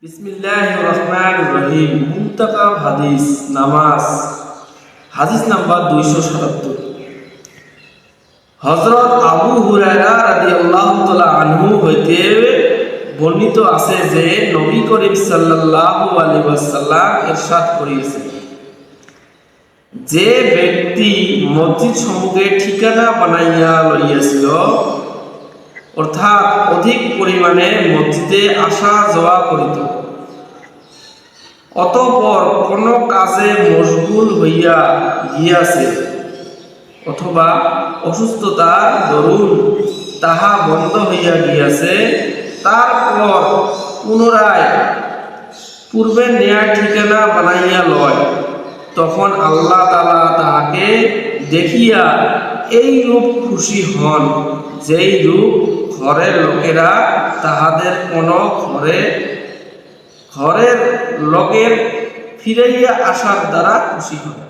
বিসমিল্লাহির রহমানির রহিম। মুনতাকাব হাদিস নামাজ, হাদিস নাম্বার 277। হযরত আবু হুরায়রা রাদিয়াল্লাহু তাআলা আনহু হইতে বর্ণিত আছে যে নবী করিম সাল্লাল্লাহু আলাইহি ওয়াসাল্লাম ইরশাদ করিয়েছেন, যে ব্যক্তি মসজিদ সমূহে ঠিকানা বানাইয়া লইয়াছিল, অর্থাৎ অধিক পরিমাণে মসজিদে আসা যাওয়া করিত, অতঃপর কোন কাজে মশগুল হইয়া গিয়াছে অথবা অসুস্থতার দরুন তাহা বন্ধ হইয়া গিয়াছে, তারপর পুনরায় পূর্বের নেয়া ঠিকানা বানাইয়া লয়, তখন আল্লাহ তাআলা তাহাকে দেখিয়া এই রূপ খুশি হন, যেই রূপ ঘরের লোকেরা তাহাদের কোন ঘরের লোকের ফিরাইয়া আসার দ্বারা খুশি হয়।